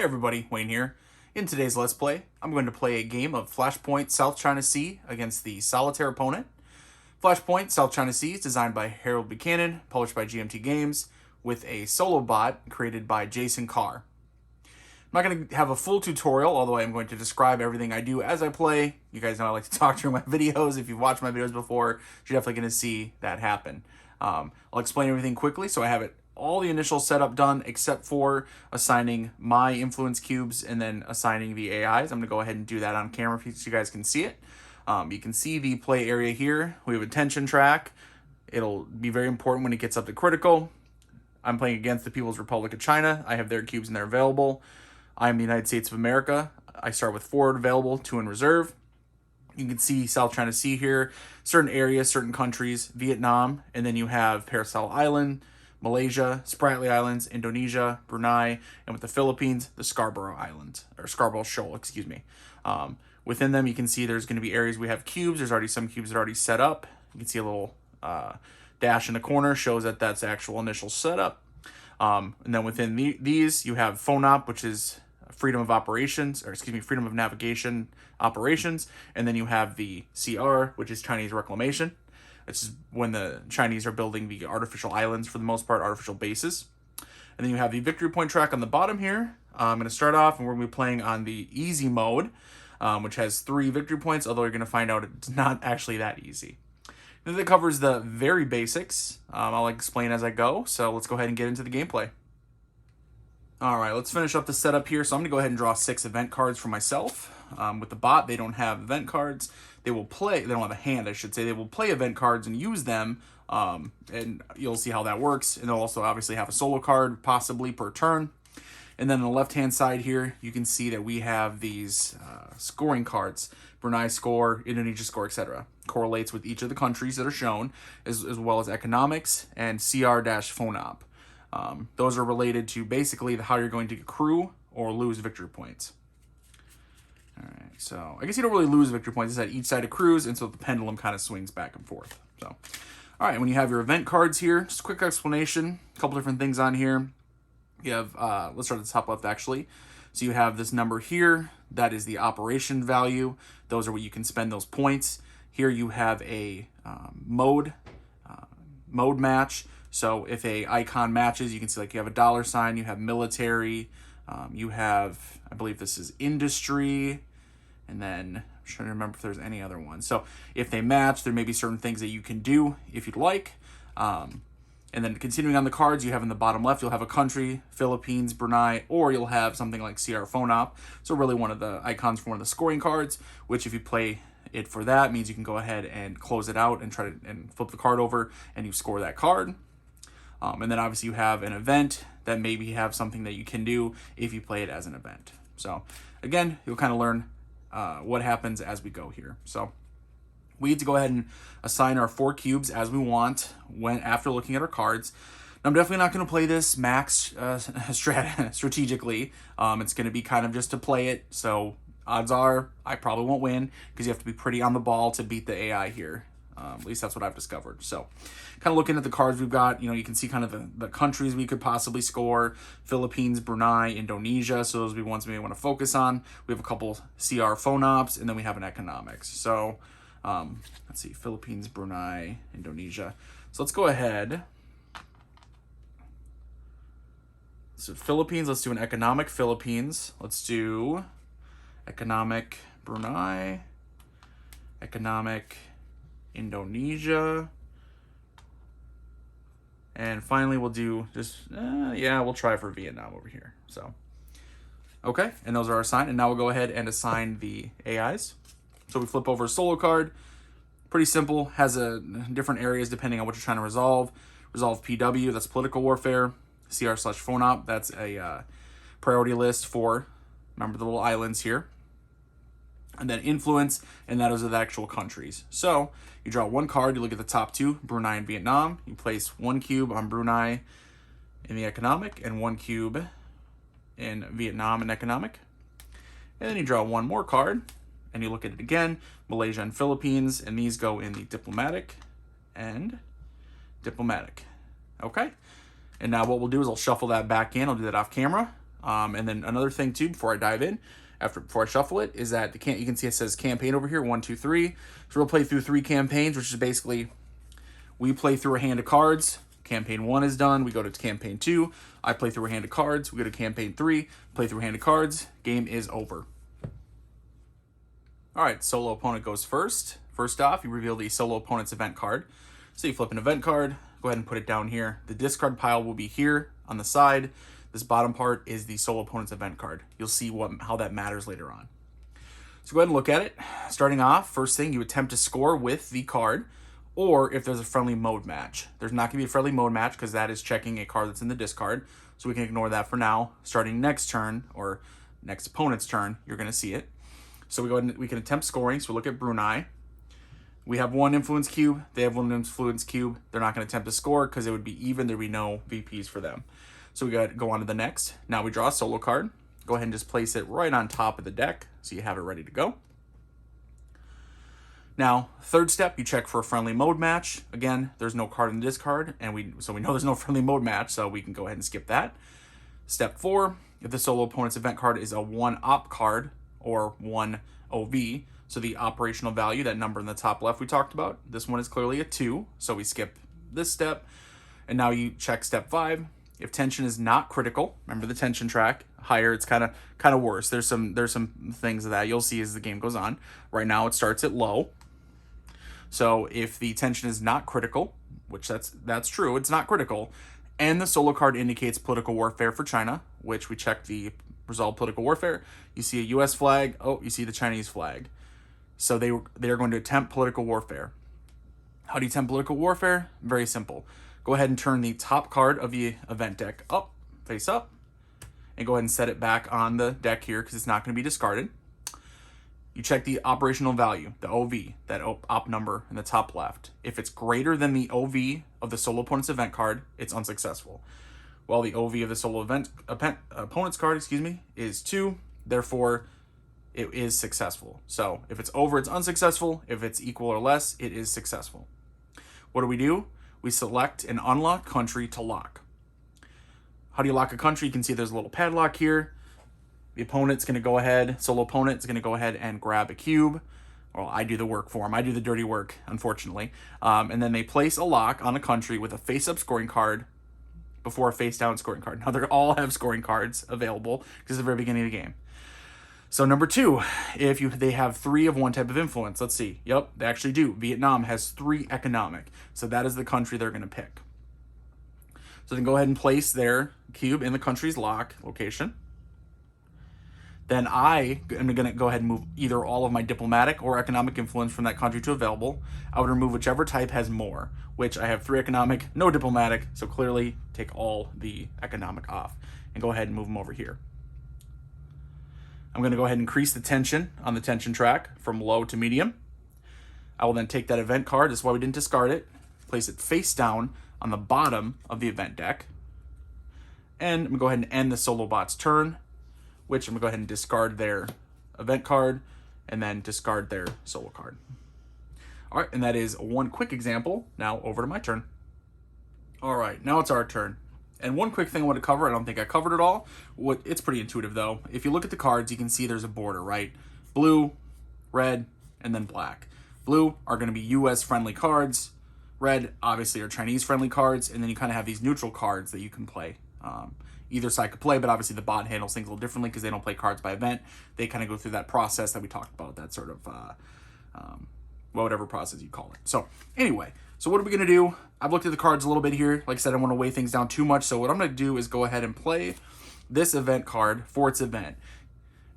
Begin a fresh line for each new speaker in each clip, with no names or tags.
Hey everybody, Wayne here. In today's Let's Play, I'm going to play a game of Flashpoint South China Sea against the solitaire opponent. Flashpoint South China Sea is designed by Harold Buchanan, published by GMT Games, with a solo bot created by Jason Carr. I'm not going to have a full tutorial, although I am going to describe everything I do as I play. You guys know I like to talk during my videos. If you've watched my videos before, you're definitely going to see that happen. I'll explain everything quickly so I have it all the initial setup done except for assigning my influence cubes and then assigning the AIs. I'm going to go ahead and do that on camera so you guys can see it. You can see the play area here. We have a tension track. It'll be very important when it gets up to critical. I'm playing against the People's Republic of China. I have their cubes and they're available. I'm the United States of America. I start with 4 available, 2 in reserve. You can see South China Sea here, certain areas, certain countries, Vietnam, and then you have Paracel Island, Malaysia, Spratly Islands, Indonesia, Brunei, and with the Philippines, the Scarborough Island, or Scarborough Shoal, excuse me. Within them, you can see there's going to be areas we have cubes. There's already some cubes that are already set up. You can see a little dash in the corner, shows that that's actual initial setup. And then within these, you have FONOP, which is freedom of operations, or excuse me, freedom of navigation operations. And then you have the CR, which is Chinese reclamation. This is when the Chinese are building the artificial islands, for the most part, artificial bases. And then you have the victory point track on the bottom here. I'm going to start off, and we're going to be playing on the easy mode, which has 3 victory points, although you're going to find out it's not actually that easy. Then it covers the very basics. I'll explain as I go, so let's go ahead and get into the gameplay. All right, let's finish up the setup here. So I'm going to go ahead and draw 6 event cards for myself. With the bot, they don't have event cards. They don't have a hand, I should say. They will play event cards and use them, and you'll see how that works. And they'll also obviously have a solo card, possibly per turn. And then on the left-hand side here, you can see that we have these scoring cards. Brunei score, Indonesia score, etc. Correlates with each of the countries that are shown, as well as economics and CR-FONOP. Those are related to basically how you're going to accrue or lose victory points. All right, so I guess you don't really lose victory points. It's that each side accrues, and so the pendulum kind of swings back and forth. So, all right, when you have your event cards here, just a quick explanation. A couple different things on here. You have, let's start at the top left, actually. So you have this number here. That is the operation value. Those are what you can spend those points. Here you have a mode match. So if a icon matches, you can see like you have a $sign, you have military, you have, I believe this is industry, and then I'm trying to remember if there's any other ones. So if they match, there may be certain things that you can do if you'd like. And then continuing on the cards, you have in the bottom left, you'll have a country, Philippines, Brunei, or you'll have something like CR FONOP. So really one of the icons for one of the scoring cards, which if you play it for that, means you can go ahead and close it out and try to flip the card over and you score that card. And then obviously you have an event that maybe have something that you can do if you play it as an event. So again, you'll kind of learn what happens as we go here. So we need to go ahead and assign our 4 cubes as we want after looking at our cards. Now, I'm definitely not going to play this max strategically. It's going to be kind of just to play it. So odds are I probably won't win because you have to be pretty on the ball to beat the AI here. At least that's what I've discovered. So kind of looking at the cards we've got, you can see kind of the countries we could possibly score. Philippines, Brunei, Indonesia. So those would be ones we may want to focus on. We have a couple CR FONOPs, and then we have an economics. So let's see, Philippines, Brunei, Indonesia. So let's go ahead. So Philippines, let's do an economic Philippines. Let's do economic Brunei, economic Indonesia, and finally we'll do we'll try for Vietnam over here. So okay, and those are assigned, and now we'll go ahead and assign the AIs. So we flip over a solo card. Pretty simple, has different areas depending on what you're trying to resolve. Resolve PW, that's political warfare. CR/FONOP, that's a priority list for, remember the little islands here. And then influence, and that is the actual countries. So you draw 1 card, you look at the top 2, Brunei and Vietnam. You place 1 cube on Brunei in the economic and 1 cube in Vietnam in economic. And then you draw 1 more card, and you look at it again, Malaysia and Philippines, and these go in the diplomatic and diplomatic. Okay? And now what we'll do is I'll shuffle that back in. I'll do that off camera. And then another thing too, before I dive in, before I shuffle it, is that you can see it says campaign over here, 1, 2, 3. So we'll play through 3 campaigns, which is basically we play through a hand of cards. Campaign 1 is done. We go to campaign 2. I play through a hand of cards. We go to campaign 3. Play through a hand of cards. Game is over. All right, solo opponent goes first. First off, you reveal the solo opponent's event card. So you flip an event card. Go ahead and put it down here. The discard pile will be here on the side. This bottom part is the solo opponent's event card. You'll see how that matters later on. So go ahead and look at it. Starting off, first thing, you attempt to score with the card, or if there's a friendly mode match. There's not going to be a friendly mode match because that is checking a card that's in the discard, so we can ignore that for now. Starting next turn, or next opponent's turn, you're going to see it. So we can attempt scoring. So we look at Brunei. We have 1 influence cube. They have 1 influence cube. They're not going to attempt to score because it would be even. There'd be no VPs for them. So we got to go on to the next. Now we draw a solo card. Go ahead and just place it right on top of the deck so you have it ready to go. Now, third step, you check for a friendly mode match. Again, there's no card in the discard, and so we know there's no friendly mode match, so we can go ahead and skip that. Step 4, if the solo opponent's event card is a 1 op card or 1 OV, so the operational value, that number in the top left we talked about, this one is clearly a 2, so we skip this step. And now you check step 5. If tension is not critical, remember the tension track, higher it's kind of worse. There's some things that you'll see as the game goes on. Right now it starts at low. So if the tension is not critical, which that's true, it's not critical, and the solo card indicates political warfare for China, which we check the resolve political warfare, you see a US flag, you see the Chinese flag. So they are going to attempt political warfare. How do you attempt political warfare? Very simple. Go ahead and turn the top card of the event deck up, face up, and go ahead and set it back on the deck here because it's not going to be discarded. You check the operational value, the OV, that op number in the top left. If it's greater than the OV of the solo opponent's event card, it's unsuccessful. While the OV of the solo opponent's card, is 2, therefore it is successful. So if it's over, it's unsuccessful. If it's equal or less, it is successful. What do? We select an unlocked country to lock. How do you lock a country? You can see there's a little padlock here. The opponent's going to go ahead, solo opponent's going to go ahead and grab a cube. Well, I do the work for them. I do the dirty work, unfortunately. And then they place a lock on a country with a face-up scoring card before a face-down scoring card. Now, they all have scoring cards available because it's the very beginning of the game. So number 2, if they have 3 of one type of influence, let's see. Yep, they actually do. Vietnam has 3 economic. So that is the country they're going to pick. So then go ahead and place their cube in the country's lock location. Then I am going to go ahead and move either all of my diplomatic or economic influence from that country to available. I would remove whichever type has more, which I have 3 economic, no diplomatic, so clearly take all the economic off and go ahead and move them over here. I'm going to go ahead and increase the tension on the tension track from low to medium. I will then take that event card, this is why we didn't discard it, place it face down on the bottom of the event deck. And I'm going to go ahead and end the solo bot's turn, which I'm going to go ahead and discard their event card and then discard their solo card. All right, and that is one quick example. Now over to my turn. All right, now it's our turn. And one quick thing I want to cover, I don't think I covered it all. It's pretty intuitive though. If you look at the cards, you can see there's a border, right? Blue, red, and then black. Blue are going to be US friendly cards. Red, obviously, are Chinese friendly cards. And then you kind of have these neutral cards that you can play. Either side could play, but obviously the bot handles things a little differently because they don't play cards by event. They kind of go through that process that we talked about, that sort of, whatever process you call it. So anyway, so what are we going to do? I've looked at the cards a little bit here. Like I said, I don't want to weigh things down too much. So what I'm going to do is go ahead and play this event card for its event.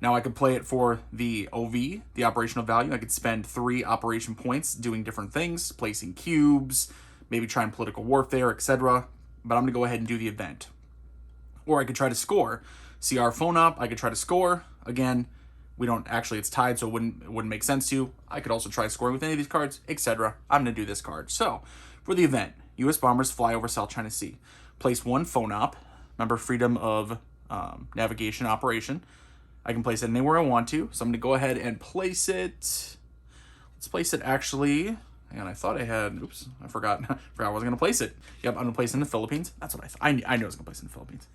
Now I could play it for the OV, the operational value. I could spend 3 operation points doing different things, placing cubes, maybe trying political warfare, etc. But I'm going to go ahead and do the event. Or I could try to score. CR phone up, I could try to score. Again, we don't actually, it's tied, so it wouldn't make sense to. I could also try scoring with any of these cards, etc. I'm going to do this card. So, for the event, U.S. bombers fly over South China Sea. Place 1 phone op. Remember, freedom of navigation operation. I can place it anywhere I want to. So I'm going to go ahead and place it. Let's place it actually, And I thought I had, oops, I forgot. I forgot I wasn't going to place it. Yep, I'm going to place it in the Philippines. That's what I thought. I knew I was going to place it in the Philippines.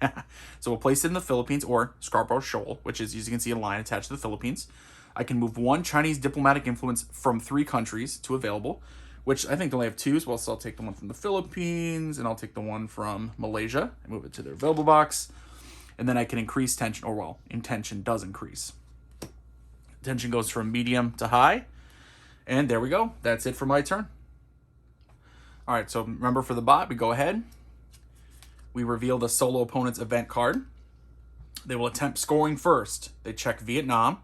So we'll place it in the Philippines or Scarborough Shoal, which is, as you can see, a line attached to the Philippines. I can move 1 Chinese diplomatic influence from 3 countries to available, which I think they only have 2, so I'll take the one from the Philippines, and I'll take the one from Malaysia and move it to their available box. And then I can increase tension, or well, intention does increase. Tension goes from medium to high. And there we go. That's it for my turn. All right, so remember for the bot, we go ahead. We reveal the solo opponent's event card. They will attempt scoring first. They check Vietnam.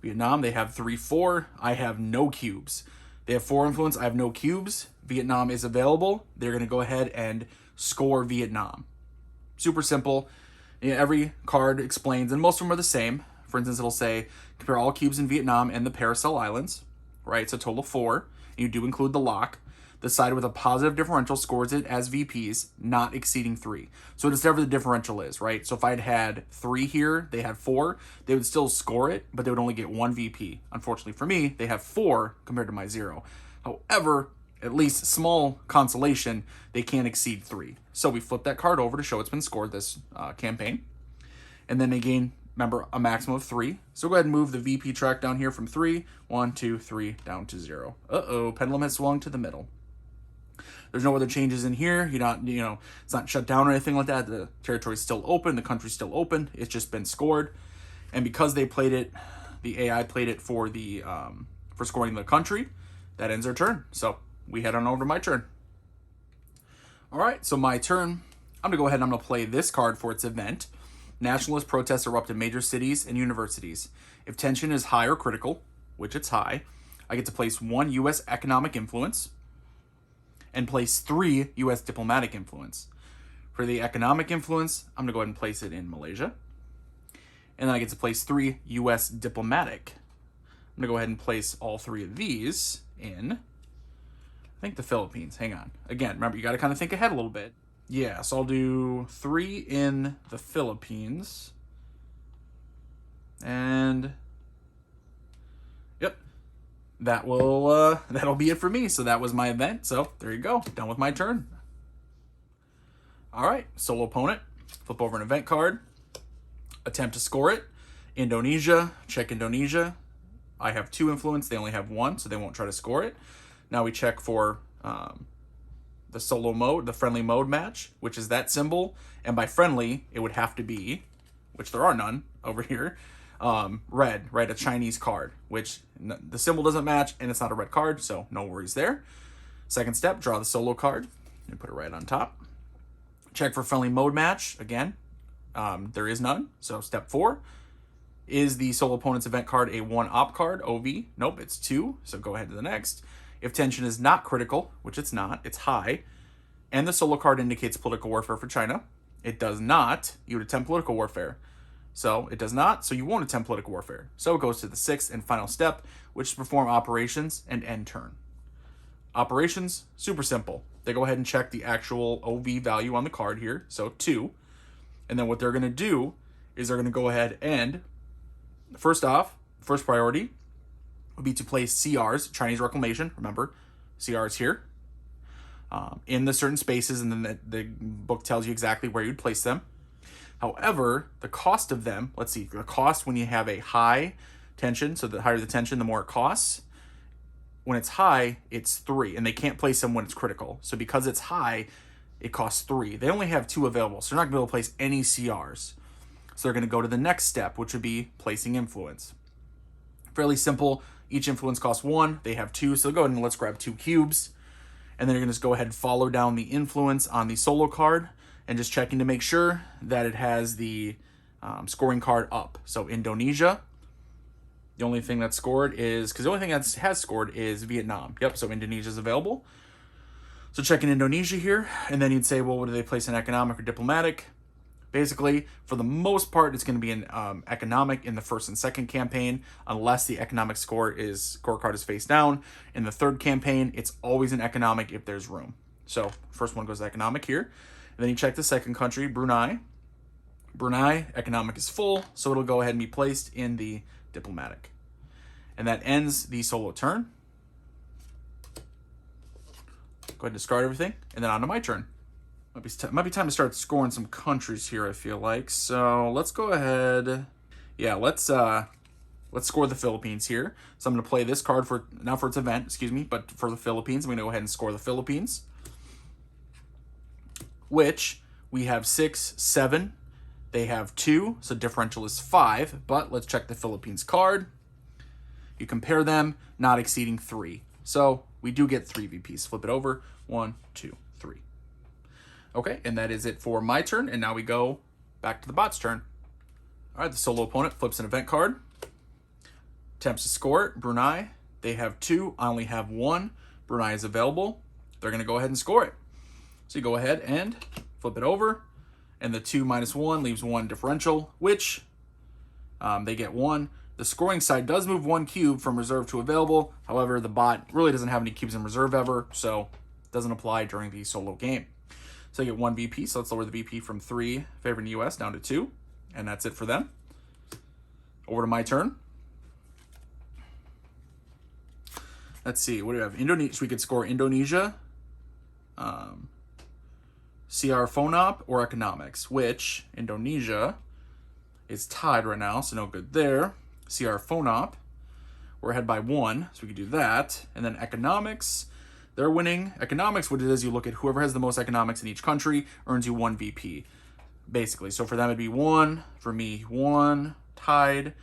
Vietnam, they have 3-4. I have no cubes. They have 4 influence. I have no cubes. Vietnam is available. They're going to go ahead and score Vietnam. Super simple. Every card explains, and most of them are the same. For instance, it'll say, compare all cubes in Vietnam and the Paracel Islands. Right, it's a total of 4. You do include the lock. The side with a positive differential scores it as VPs, not exceeding 3. So it's whatever the differential is, right? So if I'd had 3 here, they had 4, they would still score it, but they would only get 1 VP. Unfortunately for me, they have 4 compared to my 0. However, at least small consolation, they can't exceed 3. So we flip that card over to show it's been scored this campaign. And then they gain, remember, a maximum of 3. So go ahead and move the VP track down here from 3, 1, 2, 3, down to 0. Uh-oh, pendulum has swung to the middle. There's no other changes in here. You're not, it's not shut down or anything like that. The territory's still open. The country's still open. It's just been scored. And because they played it, the AI played it for the for scoring the country, that ends our turn. So we head on over to my turn. All right, so my turn. I'm going to go ahead and I'm going to play this card for its event. Nationalist protests erupt in major cities and universities. If tension is high or critical, which it's high, I get to place 1 U.S. economic influence and place 3 U.S. diplomatic influence. For the economic influence, I'm going to go ahead and place it in Malaysia. And then I get to place 3 U.S. diplomatic. I'm going to go ahead and place all 3 of these in, I think, the Philippines. Hang on. Again, remember, you got to kind of think ahead a little bit. Yeah, so I'll do 3 in the Philippines. And yep, that'll be it for me. So that was my event. So there you go. Done with my turn. All right, solo opponent. Flip over an event card. Attempt to score it. Indonesia. Check Indonesia. I have 2 influence. They only have 1, so they won't try to score it. Now we check for the solo mode, the friendly mode match, which is that symbol. And by friendly, it would have to be, which there are none over here, red, right? A Chinese card, which the symbol doesn't match, and it's not a red card, so no worries there. Second step, draw the solo card and put it right on top. Check for friendly mode match. Again, there is none. So step 4, is the solo opponent's event card a 1 op card, OV? Nope, it's 2, so go ahead to the next. If tension is not critical, which it's not, it's high, and the solo card indicates political warfare for China, it does not, you would attempt political warfare. So it does not, so you won't attempt political warfare. So it goes to the 6th and final step, which is perform operations and end turn. Operations, super simple. They go ahead and check the actual OV value on the card here, so 2. And then what they're going to do is they're going to go ahead and, first off, first priority would be to place CRs, Chinese Reclamation, remember, CRs here, in the certain spaces, and then the book tells you exactly where you'd place them. However, the cost of them, let's see, the cost when you have a high tension, so the higher the tension, the more it costs. When it's high, it's 3, and they can't place them when it's critical. So because it's high, it costs 3. They only have 2 available, so they're not going to be able to place any CRs. So they're going to go to the next step, which would be placing influence. Fairly simple. Each influence costs 1. They have 2, so go ahead and let's grab 2 cubes. And then you're going to just go ahead and follow down the influence on the solo card and just checking to make sure that it has the scoring card up. So Indonesia, the only thing that's scored is, because the only thing that has scored is Vietnam. Yep, so Indonesia's available. So checking Indonesia here, and then you'd say, well, what do they place in economic or diplomatic? Basically, for the most part, it's going to be in economic in the first and second campaign, unless the economic scorecard is face down. In the third campaign, it's always in economic if there's room. So first one goes to economic here. And then you check the second country, Brunei. Brunei, economic is full, so it'll go ahead and be placed in the diplomatic. And that ends the solo turn. ahead and discard everything, and then on to my turn. Might be time to start scoring some countries here, I feel like. So let's go ahead. Yeah, let's score the Philippines here. So I'm going to play this card for its event, excuse me, but for the Philippines, I'm going to go ahead and score the Philippines, which we have 6, 7. They have 2, so differential is 5. But let's check the Philippines card. You compare them, not exceeding 3. So we do get 3 VPs. Flip it over. 1, 2, 3. Okay, and that is it for my turn. And now we go back to the bot's turn. All right, the solo opponent flips an event card. Attempts to score it. Brunei, they have 2. I only have 1. Brunei is available. They're going to go ahead and score it. So you go ahead and flip it over. And the 2 minus 1 leaves 1 differential, which they get 1. The scoring side does move 1 cube from reserve to available. However, the bot really doesn't have any cubes in reserve ever, so it doesn't apply during the solo game. So you get 1 VP, so let's lower the VP from 3 favoring the US down to 2. And that's it for them. Over to my turn. Let's see, what do we have? Indonesia. So we could score Indonesia, CR Phonop, or Economics, which Indonesia is tied right now, so no good there. CR Phonop, we're ahead by 1, so we could do that. And then Economics, they're winning. Economics, what it is, you look at whoever has the most economics in each country earns you 1 VP, basically. So for them, it'd be 1. For me, 1. Tied,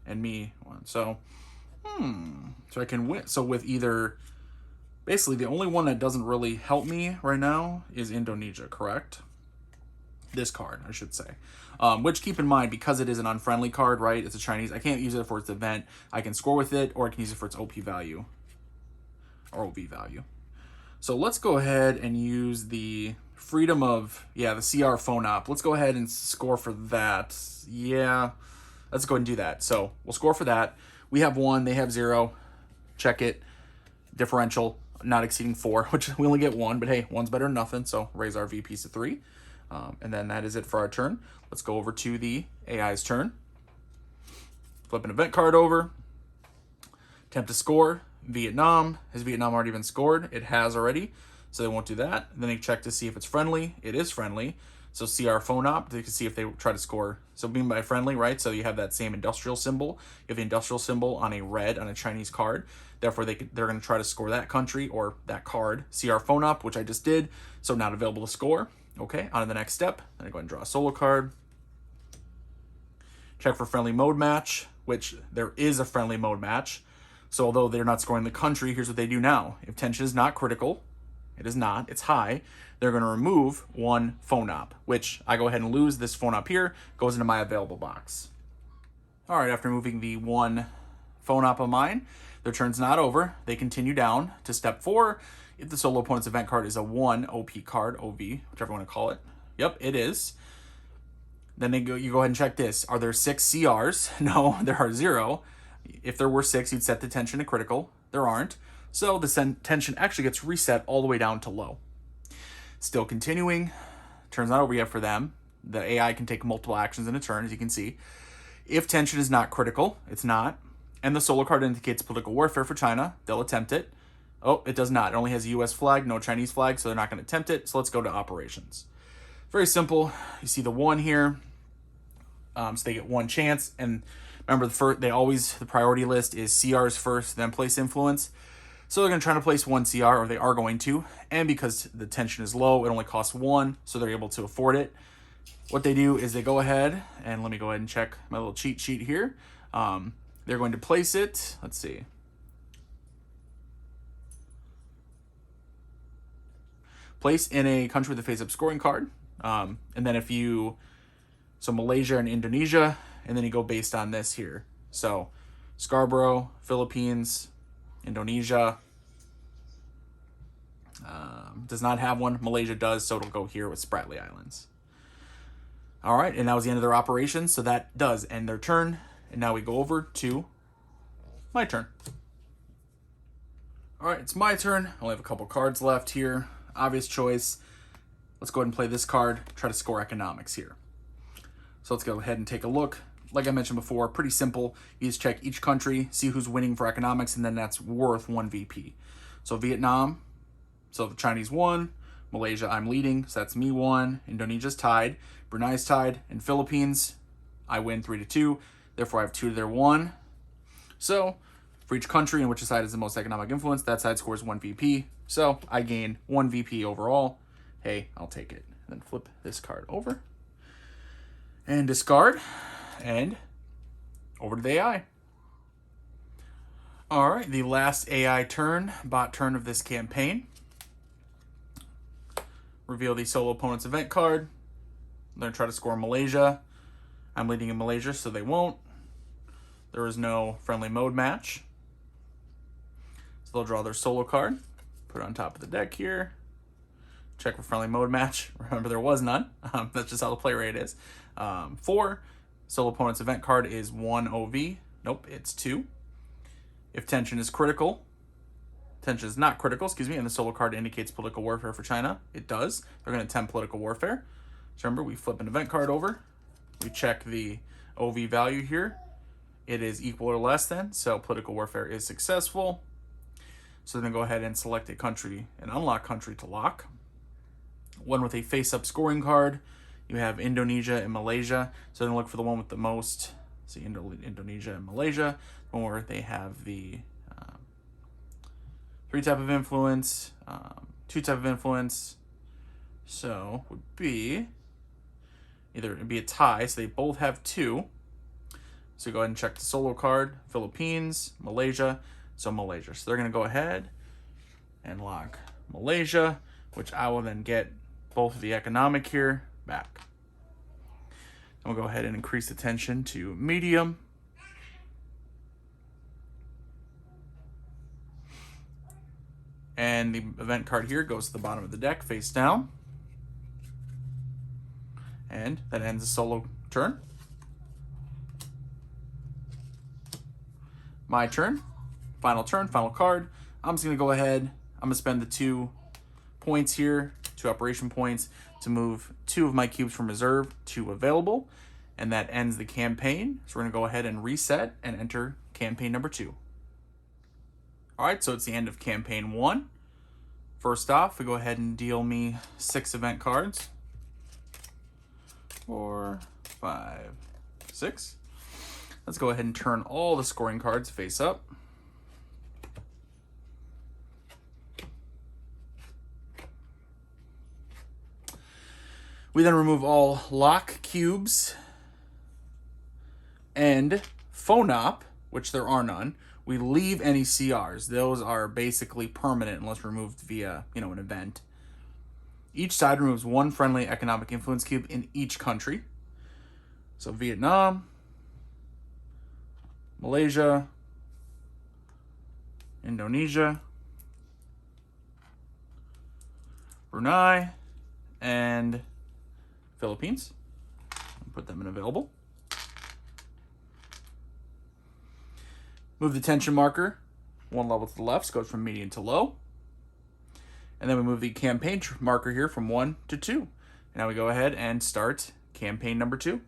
and me 1. So, so I can win. So with either, basically the only one that doesn't really help me right now is Indonesia, correct? This card, I should say. Which, keep in mind, because it is an unfriendly card, right? It's a Chinese. I can't use it for its event. I can score with it, or I can use it for its OP value. Or OV value. So let's go ahead and use the freedom of, the CR Phonop. Let's go ahead and score for that. Yeah, let's go ahead and do that. So we'll score for that. We have 1, they have 0. Check it. Differential, not exceeding 4, which we only get 1, but hey, 1's better than nothing, so raise our VPs to 3. And then that is it for our turn. Let's go over to the AI's turn. Flip an event card over. Attempt to score. Vietnam. Has Vietnam already been scored? It has already, so they won't do that. Then they check to see if it's friendly. It is friendly. So CR Phonop, they can see if they try to score. So being by friendly, right? So you have that same industrial symbol. You have the industrial symbol on a red on a Chinese card. Therefore, they're going to try to score that country or that card. CR Phonop, which I just did, so not available to score. Okay, on to the next step. Then I go ahead and draw a solo card. Check for friendly mode match, which there is a friendly mode match. So although they're not scoring the country, here's what they do now. If tension is not critical, it is not, it's high, they're going to remove 1 Phonop, which I go ahead and lose. This Phonop here goes into my available box. All right, after moving the 1 Phonop of mine, their turn's not over. They continue down to step 4. If the solo opponent's event card is a 1 OP card, OV, whichever you want to call it. Yep, it is. Then you go ahead and check this. Are there 6 CRs? No, there are 0. If there were 6, you'd set the tension to critical. There aren't. So the tension actually gets reset all the way down to low. Still continuing. Turn's not over yet for them. The AI can take multiple actions in a turn, as you can see. If tension is not critical, it's not. And the solo card indicates political warfare for China. They'll attempt it. Oh, it does not. It only has a US flag, no Chinese flag, so they're not going to attempt it. So let's go to operations. Very simple. You see the 1 here. So they get 1 chance. And remember, the priority list is CRs first, then place influence. So they're going to try to place 1 CR, or they are going to. And because the tension is low, it only costs 1, so they're able to afford it. What they do is they go ahead, and let me go ahead and check my little cheat sheet here. They're going to place it, let's see. Place in a country with a face-up scoring card. And then so Malaysia and Indonesia, and then you go based on this here. So Scarborough, Philippines, Indonesia does not have one. Malaysia does, so it'll go here with Spratly Islands. All right, and that was the end of their operation, so that does end their turn. And now we go over to my turn. All right, it's my turn. I only have a couple cards left here. Obvious choice. Let's go ahead and play this card, try to score economics here. So let's go ahead and take a look. Like I mentioned before, pretty simple. You just check each country, see who's winning for economics, and then that's worth 1 VP. So Vietnam, So the Chinese won. Malaysia, I'm leading, so that's me 1. Indonesia's tied. Brunei's tied. And Philippines, I win 3-2. Therefore, I have 2 to their 1. So for each country in which side has the most economic influence, that side scores 1 VP. So I gain 1 VP overall. Hey, I'll take it. And then flip this card over. And discard. And over to the AI. All right, the last AI turn, bot turn of this campaign. Reveal the solo opponent's event card. They're going to try to score Malaysia. I'm leading in Malaysia, so they won't. There is no friendly mode match. So they'll draw their solo card, put it on top of the deck here. Check for friendly mode match. Remember, there was none. That's just how the play rate is. 4, solo opponent's event card is 1 OV. Nope, it's 2. If tension is critical, tension is not critical, and the solo card indicates political warfare for China, it does. They're going to attempt political warfare. So remember, we flip an event card over. We check the OV value here. It is equal or less than, so political warfare is successful. So then go ahead and select a country, an unlock country to lock. One with a face-up scoring card. You have Indonesia and Malaysia. So then look for the one with the most. See, Indonesia and Malaysia. One where they have the 3 type of influence, 2 type of influence. So would be either it'd be a tie, so they both have 2. So go ahead and check the solo card. Philippines, Malaysia. So Malaysia. So they're going to go ahead and lock Malaysia, which I will then get both of the economic here back. Then we'll go ahead and increase the tension to medium. And the event card here goes to the bottom of the deck, face down. And that ends the solo turn. My turn, final card. I'm just going to go ahead. I'm going to spend the 2 points here, 2 operation points, to move 2 of my cubes from reserve to available. And that ends the campaign. So we're going to go ahead and reset and enter campaign number 2. All right, so it's the end of campaign 1. First off, we go ahead and deal me 6 event cards. 4, 5, 6. Let's go ahead and turn all the scoring cards face up. We then remove all lock cubes and phonop, which there are none. We leave any CRs. Those are basically permanent unless removed via, an event. Each side removes 1 friendly economic influence cube in each country. So Vietnam, Malaysia, Indonesia, Brunei, and Philippines. Put them in available. Move the tension marker 1 level to the left, so it goes from medium to low. And then we move the campaign marker here from 1 to 2. Now we go ahead and start campaign number 2.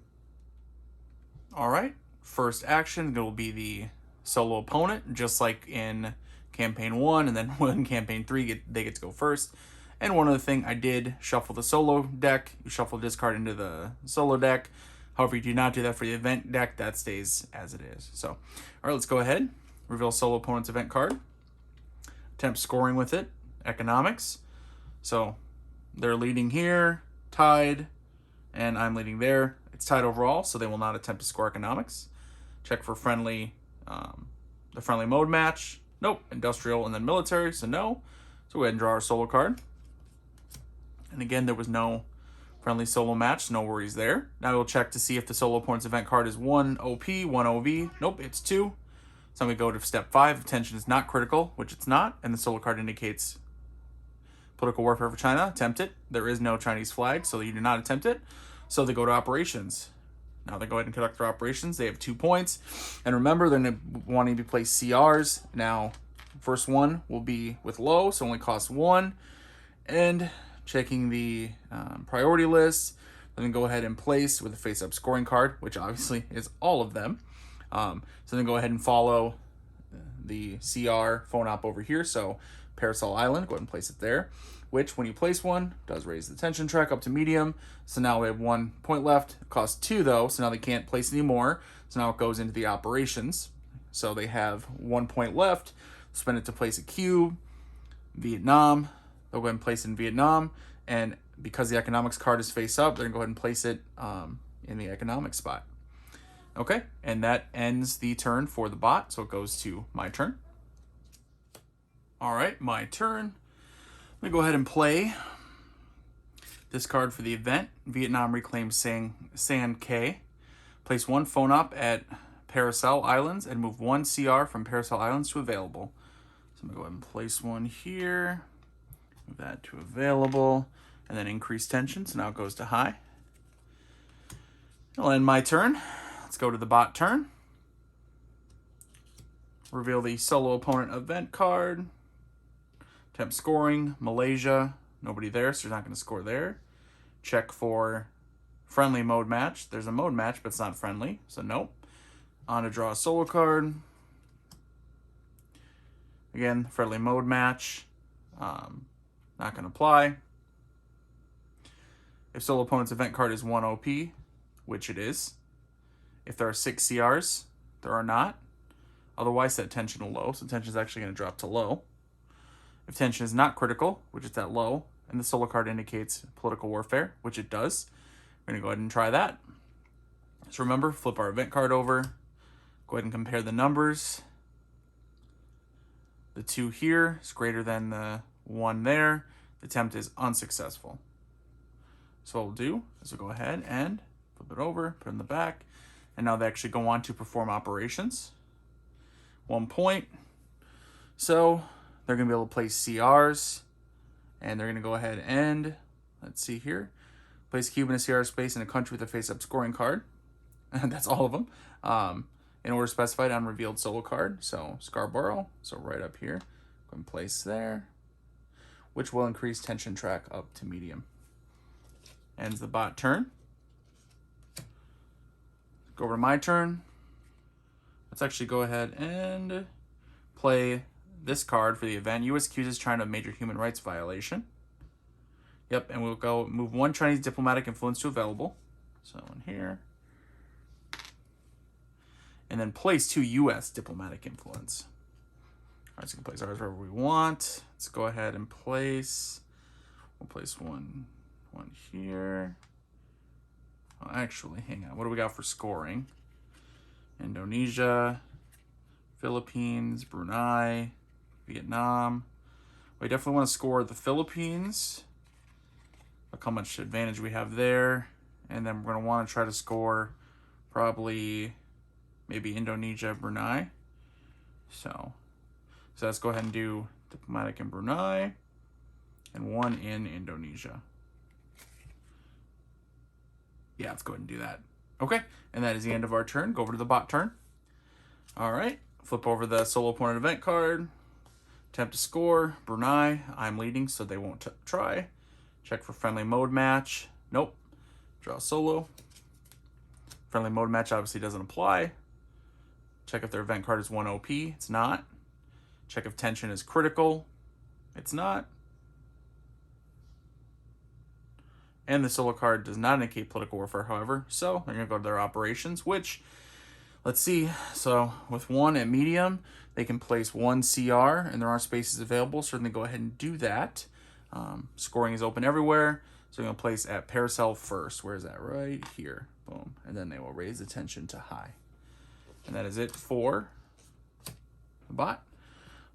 All right, first action will be the solo opponent, just like in campaign 1, and then when campaign 3, they get to go first. And one other thing, I did shuffle the solo deck. You shuffle this card into the solo deck. However, you do not do that for the event deck. That stays as it is. So, all right, let's go ahead. Reveal solo opponent's event card. Attempt scoring with it. Economics. So they're leading here, tied, and I'm leading there. It's tied overall, so they will not attempt to score economics. Check for friendly, the friendly mode match. Nope. Industrial and then military, so no. So go ahead and draw our solo card. And again, there was no friendly solo match, no worries there. Now we'll check to see if the solo opponent's event card is 1 OP, 1 OV. Nope, it's 2. So we go to step 5. If tension is not critical, which it's not, and the solo card indicates political warfare for China, attempt it. There is no Chinese flag, so you do not attempt it. So they go to operations. Now they go ahead and conduct their operations. They have 2 points. And remember, they're wanting to play CRs. Now, first one will be with low, so only costs 1. And checking the priority list, then go ahead and place with a face-up scoring card, which obviously is all of them. So then go ahead and follow the CR phone op over here. So Parasol Island, go ahead and place it there, which when you place one, does raise the tension track up to medium. So now we have 1 point left. It costs 2 though, so now they can't place any more. So now it goes into the operations. So they have 1 point left. Spend it to place a cube. Vietnam, they'll go ahead and place it in Vietnam. And because the economics card is face up, they're gonna go ahead and place it in the economic spot. Okay, and that ends the turn for the bot, so it goes to my turn. All right, my turn. Let me go ahead and play this card for the event. Vietnam reclaims San K. Place 1 phone op at Parasol Islands and move 1 CR from Parasol Islands to available. So I'm gonna go ahead and place 1 here, move that to available, and then increase tension, so now it goes to high. I'll end my turn. Let's go to the bot turn. Reveal the solo opponent event card. Attempt scoring, Malaysia, nobody there, so you're not going to score there. Check for friendly mode match. There's a mode match, but it's not friendly, so nope. On to draw a solo card. Again, friendly mode match. Not going to apply. If solo opponent's event card is 1 OP, which it is. If there are 6 CRs, there are not. Otherwise, set tension to low, so tension is actually going to drop to low. If tension is not critical, which is at low, and the solo card indicates political warfare, which it does, we're going to go ahead and try that. So remember, flip our event card over. Go ahead and compare the numbers. The 2 here is greater than the 1 there. The attempt is unsuccessful. So what we'll do is we'll go ahead and flip it over, put it in the back, and now they actually go on to perform operations. 1 point. So they're going to be able to place CRs, and they're going to go ahead and, let's see here, place cube in a CR space in a country with a face-up scoring card. That's all of them. In order specified on revealed solo card, so Scarborough, so right up here, go and place there, which will increase tension track up to medium. Ends the bot turn. Go over to my turn. Let's actually go ahead and play this card for the event. U.S. accuses China of major human rights violation. Yep, and we'll go move 1 Chinese diplomatic influence to available. So in here. And then place 2 U.S. diplomatic influence. All right, so we can place ours wherever we want. Let's go ahead and place. We'll place one here. Oh, actually, hang on. What do we got for scoring? Indonesia, Philippines, Brunei, Vietnam. We definitely want to score the Philippines. Look how much advantage we have there. And then we're going to want to try to score probably maybe Indonesia, Brunei. So let's go ahead and do diplomatic in Brunei and 1 in Indonesia. Yeah, let's go ahead and do that. Okay, and that is the end of our turn. Go over to the bot turn. All right, flip over the solo opponent event card. Attempt to score, Brunei. I'm leading, so they won't try. Check for friendly mode match. Nope. Draw solo. Friendly mode match obviously doesn't apply. Check if their event card is 1 OP. It's not. Check if tension is critical. It's not. And the solo card does not indicate political warfare, however. So they're going to go to their operations, which, let's see. So with 1 at medium, they can place 1 CR, and there are spaces available. So they're going to go ahead and do that. Scoring is open everywhere. So we're going to place at Parasol first. Where is that? Right here. Boom. And then they will raise the tension to high. And that is it for the bot.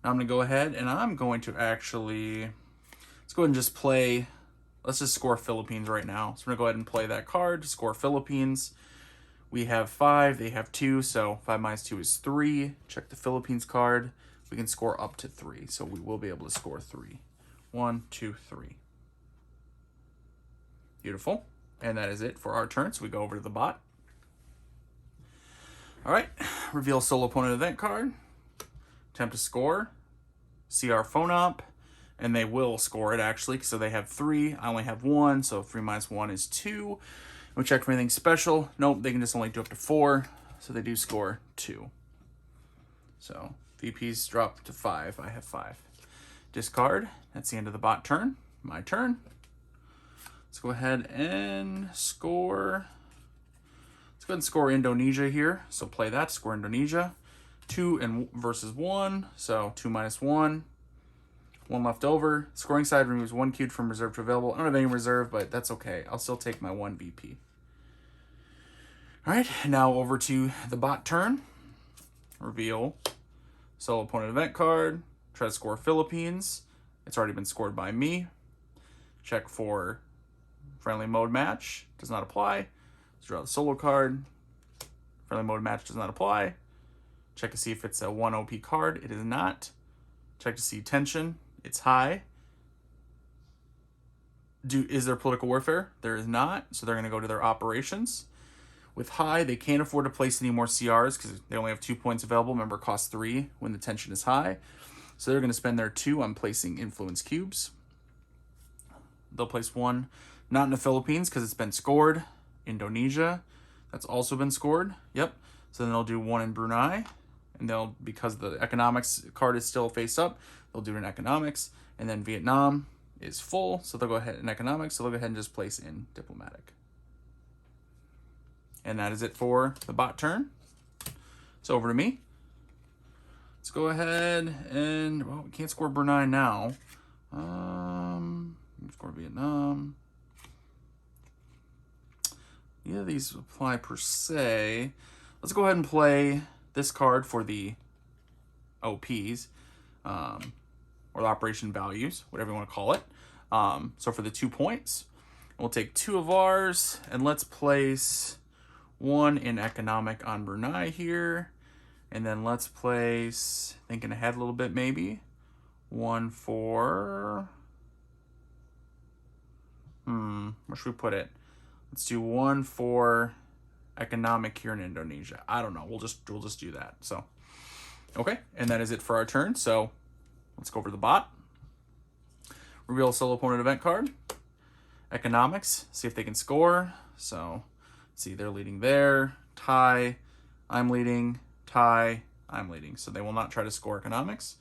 Now I'm going to go ahead and I'm going to actually, let's go ahead and just play. Let's just score Philippines right now. So we're going to go ahead and play that card to score Philippines. We have 5, they have 2, so 5 minus 2 is 3. Check the Philippines card. We can score up to 3, so we will be able to score 3. 1, 2, 3. Beautiful. And that is it for our turn, so we go over to the bot. All right, reveal solo opponent event card. Attempt to score. CR phone op. And they will score it, actually, so they have 3. I only have 1, so 3 minus 1 is 2. We check for anything special. Nope, they can just only do up to 4, so they do score 2. So VP's dropped to 5. I have 5. Discard. That's the end of the bot turn. My turn. Let's go ahead and score. Let's go ahead and score Indonesia here. So play that. Score Indonesia. 2 and versus 1. So 2 minus 1. 1 left over. Scoring side removes 1 cube from reserve to available. I don't have any reserve, but that's okay. I'll still take my 1 VP. All right, now over to the bot turn. Reveal solo opponent event card. Try to score Philippines. It's already been scored by me. Check for friendly mode match. Does not apply. Let's draw the solo card. Friendly mode match does not apply. Check to see if it's a 1 OP card. It is not. Check to see tension. It's high. Is there political warfare? There is not. So they're going to go to their operations. With high, they can't afford to place any more CRs because they only have 2 points available. Remember, it costs 3 when the tension is high. So they're going to spend their 2 on placing influence cubes. They'll place 1, not in the Philippines because it's been scored. Indonesia, that's also been scored. Yep. So then they'll do 1 in Brunei. And they'll, because the economics card is still face up, they'll do it in economics. And then Vietnam is full, so they'll go ahead in economics. So they'll go ahead and just place in diplomatic. And that is it for the bot turn. So over to me. Let's go ahead and, well, we can't score Brunei now. Score Vietnam. Neither of these apply per se. Let's go ahead and play this card for the OPs, or the operation values, whatever you want to call it. So for the 2 points, we'll take 2 of ours, and let's place 1 in economic on Brunei here. And then let's place, thinking ahead a little bit maybe, 1 for, where should we put it? Let's do 1 for economic here in Indonesia. I don't know. We'll just do that. So, okay. And that is it for our turn. So let's go over the bot. Reveal a solo opponent event card. Economics. See if they can score. So, see, they're leading there. Tie. I'm leading. Tie. I'm leading. So they will not try to score economics.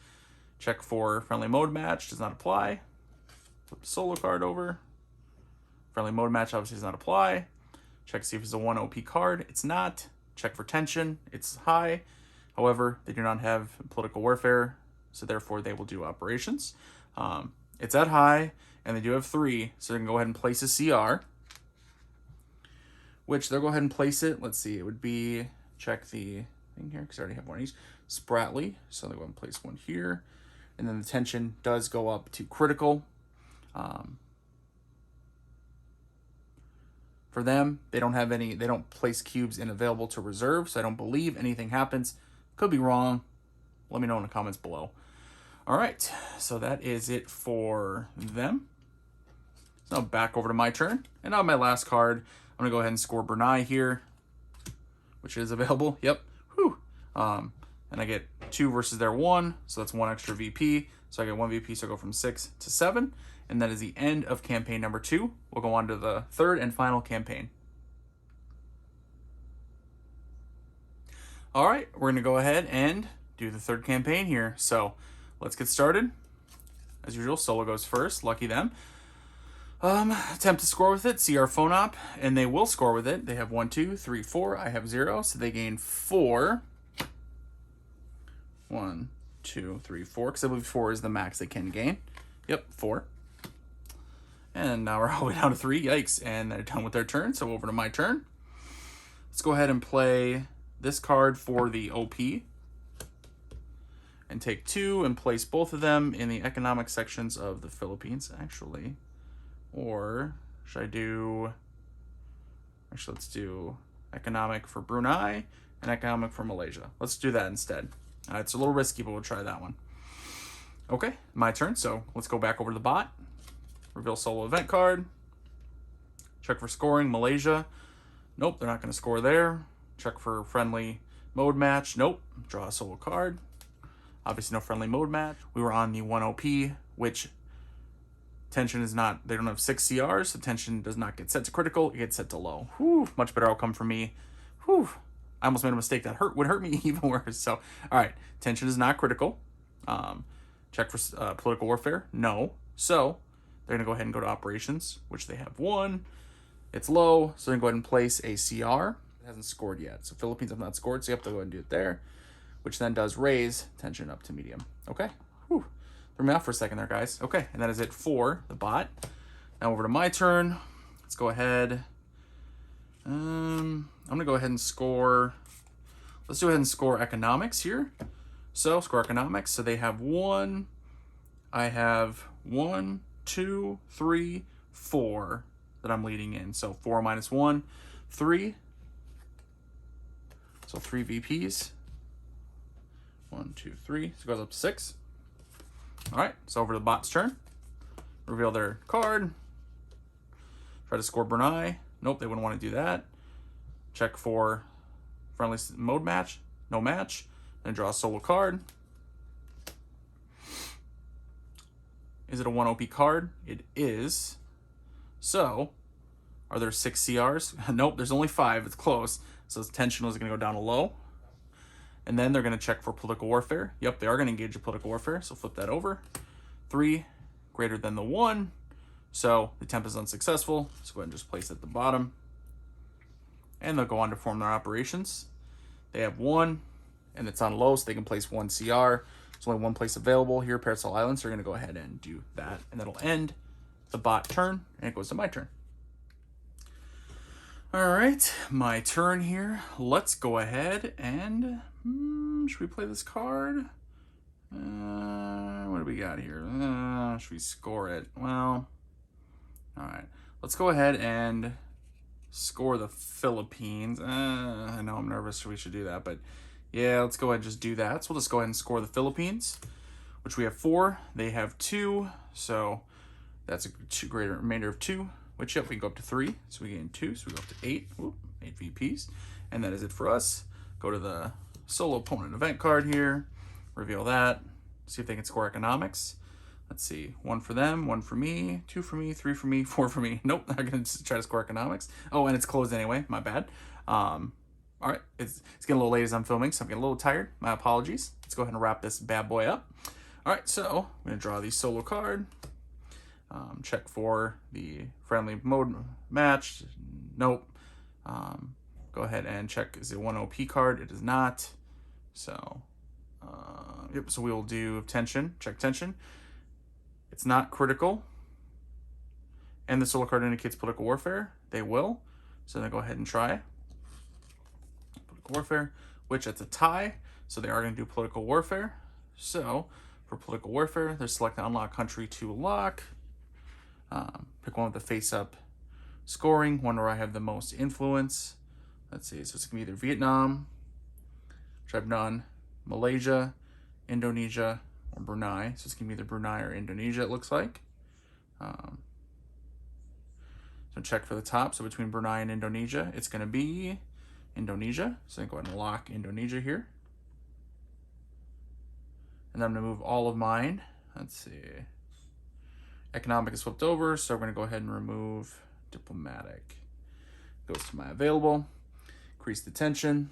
Check for friendly mode match. Does not apply. Flip the solo card over. Friendly mode match obviously does not apply. Check to see if it's a 1 OP card. It's not. Check for tension. It's high. However, they do not have political warfare, so therefore they will do operations. It's at high, and they do have 3, so they can go ahead and place a CR, which they'll go ahead and place it. Let's see. It would be, check the thing here, because I already have 1 of these. Spratly, so they go ahead and place 1 here. And then the tension does go up to critical. For them, they don't place cubes in available to reserve, so I don't believe anything happens. Could be wrong. Let me know in the comments below. All right, so that is it for them. So now back over to my turn. And on my last card, I'm going to go ahead and score Brunei here, which is available. Yep. Whew. And I get 2 versus their 1, so that's 1 extra VP. So I get 1 VP, so I go from 6 to 7. And that is the end of campaign number 2. We'll go on to the 3rd and final campaign. All right, we're going to go ahead and do the 3rd campaign here. So let's get started. As usual, solo goes first. Lucky them. Attempt to score with it. See our phone op, and they will score with it. They have 1, 2, 3, 4. I have 0, so they gain 4. 1, 2, 3, 4, because I believe 4 is the max they can gain. Yep, 4. And now we're all the way down to 3. Yikes. And they're done with their turn, so over to my turn. Let's go ahead and play this card for the OP. And take 2 and place both of them in the economic sections of the Philippines, actually. Or should I do... Actually, let's do economic for Brunei and economic for Malaysia. Let's do that instead. It's a little risky, but we'll try that one. Okay, my turn. So let's go back over to the bot. Reveal solo event card. Check for scoring. Malaysia. Nope, they're not going to score there. Check for friendly mode match. Nope. Draw a solo card. Obviously no friendly mode match. We were on the 1 OP, which tension is not, they don't have 6 CRs, so tension does not get set to critical. It gets set to low. Whew, much better outcome for me. Whew, I almost made a mistake that would hurt me even worse. So, all right, tension is not critical. Check for political warfare. No. So they're going to go ahead and go to operations, which they have one. It's low, so they're going to go ahead and place a CR. It hasn't scored yet. So Philippines have not scored, so you have to go ahead and do it there, which then does raise tension up to medium. Okay. Whew. Threw me off for a second there, guys. Okay, and that is it for the bot. Now over to my turn. Let's go ahead. I'm going to go ahead and score. Let's go ahead and score economics here. So score economics. So they have one. I have 1, 2, 3, 4 that I'm leading in. So 4 minus 1, 3. So 3 VPs. 1, 2, 3. So it goes up to 6. All right. So over to the bot's turn. Reveal their card. Try to score Brunei. Nope, they wouldn't want to do that. Check for friendly mode match. No match. Then draw a solo card. Is it a 1 OP card? It is. So, are there 6 CRs? Nope, there's only 5. It's close. So tension was going to go down to low. And then they're going to check for political warfare. Yep, they are going to engage in political warfare. So flip that over. 3 greater than the 1. So the temp is unsuccessful. So go ahead and just place it at the bottom. And they'll go on to form their operations. They have 1, and it's on low, so they can place 1 CR. There's only 1 place available here, Parasol Islands. So they're going to go ahead and do that. And that'll end the bot turn, and it goes to my turn. All right, my turn here. Let's go ahead and... should we play this card? What do we got here? Should we score it? Well... All right, let's go ahead and score the Philippines. I know I'm nervous, so we should do that, but yeah, let's go ahead and just do that. So we'll just go ahead and score the Philippines, which we have 4. They have 2, so that's a greater remainder of 2, which, yep, we can go up to 3. So we gain 2, so we go up to 8. Ooh, 8 VPs. And that is it for us. Go to the solo opponent event card here, reveal that, see if they can score economics. Let's see, 1 for them, 1 for me, 2 for me, 3 for me, 4 for me. Nope, I'm going to try to score economics. Oh, and it's closed anyway, my bad. All right, it's getting a little late as I'm filming, so I'm getting a little tired. My apologies. Let's go ahead and wrap this bad boy up. All right, so I'm going to draw the solo card. Check for the friendly mode match. Nope. Go ahead and check, is it 1 OP card? It is not. So, yep, so we will do tension, check tension. It's not critical. And the solo card indicates political warfare. They will. So then go ahead and try political warfare, which it's a tie. So they are going to do political warfare. So for political warfare, they're selecting unlock country to lock. Pick one with the face-up scoring, one where I have the most influence. Let's see. So it's going to be either Vietnam, which I have none, Malaysia, Indonesia, or Brunei. So it's going to be either Brunei or Indonesia, it looks like. So check for the top. So between Brunei and Indonesia, it's going to be Indonesia. So I'm going to go ahead and lock Indonesia here. And then I'm going to move all of mine. Let's see. Economic is flipped over, so we're going to go ahead and remove diplomatic. Goes to my available. Increase the tension.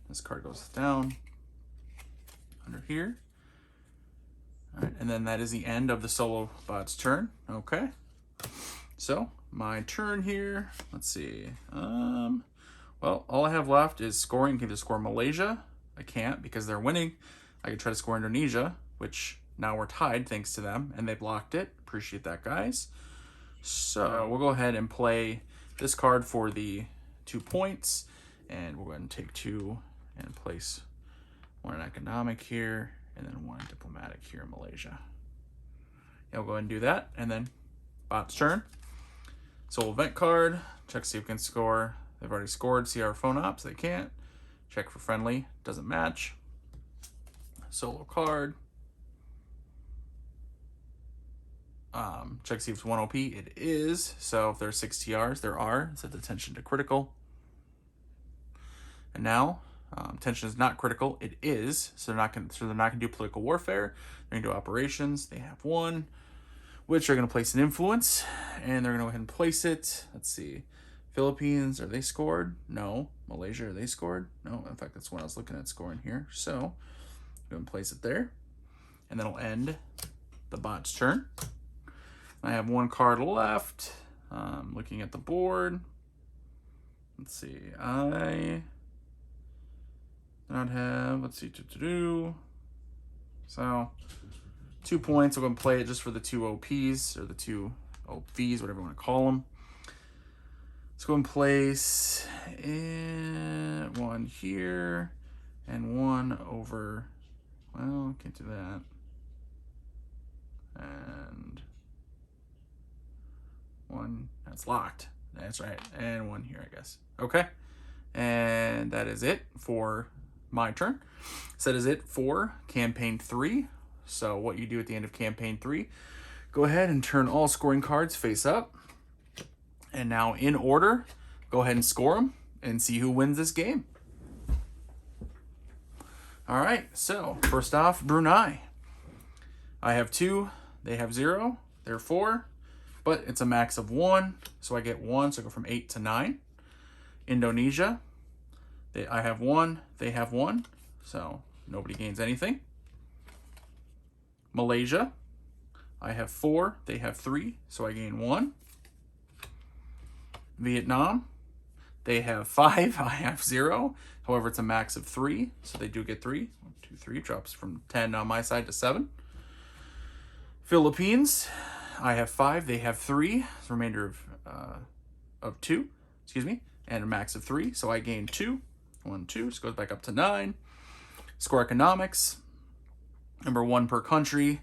This card goes down under here. All right, and then that is the end of the solo bot's turn. Okay. So my turn here. Let's see. Well, all I have left is scoring. I can either score Malaysia. I can't because they're winning. I could try to score Indonesia, which now we're tied thanks to them, and they blocked it. Appreciate that, guys. So we'll go ahead and play this card for the 2 points, and we'll go ahead and take 2 and place 1 in economic here, and then 1 in diplomatic here in Malaysia. Yeah, we'll go ahead and do that, and then bot's turn. Solo event card. Check see if we can score. They've already scored. CR phone ops. They can't. Check for friendly. Doesn't match. Solo card. Check see if it's 1 OP. It is. So if there's 6 TRs, there are. Set the tension to critical. And now, tension is not critical. It is. So they're not going to do political warfare. They're going to do operations. They have 1, which are going to place an influence, and they're going to go ahead and place it. Let's see. Philippines, are they scored? No. Malaysia, they scored? No, in fact, that's when I was looking at scoring here. So, go and place it there. And that'll end the bot's turn. I have one card left. Looking at the board. Let's see. I not have, let's see, So, 2 points. I'm going to play it just for the 2 OPs, or the 2 OVs, whatever you want to call them. Let's go and place one here and one over. Well, can't do that. And one, that's locked. That's right. And one here, I guess. Okay. And that is it for my turn. So that is it for campaign 3. So what you do at the end of campaign 3, go ahead and turn all scoring cards face up. And now in order, go ahead and score them and see who wins this game. All right, so first off, Brunei. I have 2, they have 0, they're 4, but it's a max of 1, so I get 1, so I go from 8 to 9. Indonesia, I have 1, they have 1, so nobody gains anything. Malaysia, I have 4, they have 3, so I gain 1. Vietnam, they have 5, I have 0. However, it's a max of 3, so they do get 3. 1, 2, 3, drops from 10 on my side to 7. Philippines, I have 5, they have 3. It's a remainder of 2, excuse me, and a max of 3, so I gain 2. 1, 2, so it goes back up to 9. Score economics, number 1 per country.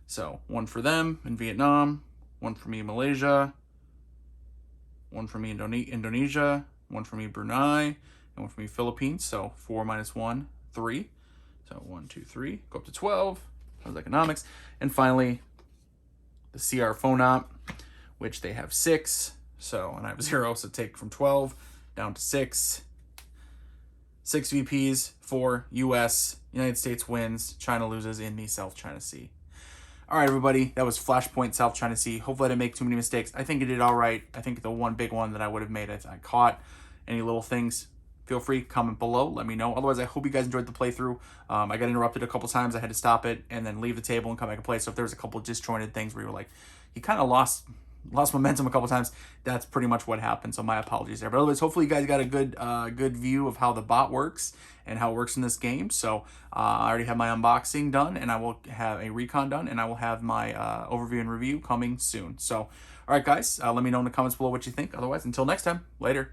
So 1 for them in Vietnam, 1 for me Malaysia, 1 for me Indonesia, 1 for me Brunei, and 1 for me Philippines. So 4 minus 1, 3. So 1, 2, 3, go up to 12. That's economics. And finally, the CR Phonop, which they have 6. So, and I have 0, so take from 12 down to 6. 6 VPs for US. United States wins. China loses in the South China Sea. All right, everybody. That was Flashpoint South China Sea. Hopefully I didn't make too many mistakes. I think I did all right. I think the one big one that I would have made, I caught. Any little things, feel free, comment below. Let me know. Otherwise, I hope you guys enjoyed the playthrough. I got interrupted a couple times. I had to stop it and then leave the table and come back and play. So if there was a couple disjointed things where you were like, you kind of lost momentum a couple times, that's pretty much what happened. So my apologies there. But otherwise, hopefully you guys got a good view of how the bot works and how it works in this game. So I already have my unboxing done, and I will have a recon done, and I will have my overview and review coming soon. So, all right, guys, let me know in the comments below what you think. Otherwise, until next time, later.